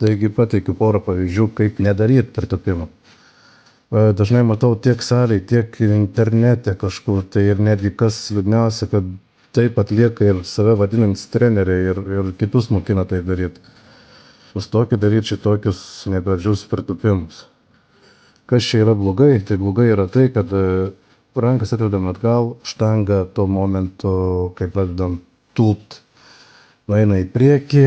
Taigi pateikiu porą pavyzdžių, kaip nedaryti pritūpimų. Dažnai matau tiek salėj, tiek internete kažkur, tai ir netgi kas liūdniausia, kad taip atlieka ir save vadinantys treneriai ir kitus mokina tai daryti. Nustokit daryti šitokius negražius pritūpimus. Kas čia yra blogai? Tai blogai yra tai, kad rankas atvedam atgal, štanga tuo momentu, kai pradedam tūpt, nueina į priekį,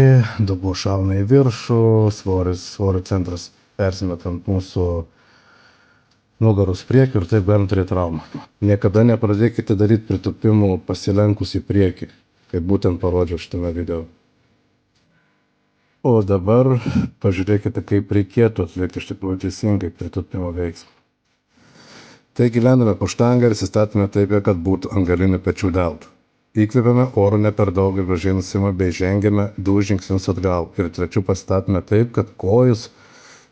dubuo šauna į viršų, svorio centras persimeta ant mūsų nugaros priekių ir taip galim turėti traumą. Niekada nepradėkite daryti pritūpimų pasilenkus į priekį, kaip būtent parodžiau šitame video. O dabar pažiūrėkite, kaip reikėtų atlikti iš tikrųjų teisingai pritūpimo veiksmą. Taigi lendame po štangą ir įsistatome taip, kad būtų ant galinių pečių deltų. Įkvėpiame oro ne per daug ir gražiai nusimą bei žengiame 2 žingsnius atgal ir trečiu pasistatome taip, kad kojus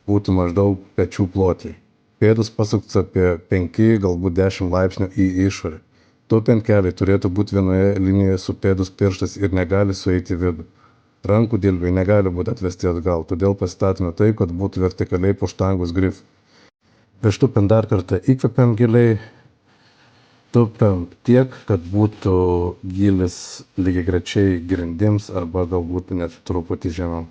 būtų maždaug pečių pločiai. Pėdus pasuktas apie 5, galbūt 10 laipsnių į išorę. Tūpiant keliai turėtų būti vienoje linijoje su pėdus pirštas ir negali sueiti į vidų. Rankų dilbiai negali būti atvesti atgal, todėl pasistatome taip, kad būtų vertikaliai po štangos grifų. Prieš tūpiant dar kartą įkvepiam giliai, tūpiam tiek, kad būtų gylis lygiagrečiai grindims arba galbūt net truputį žemiau.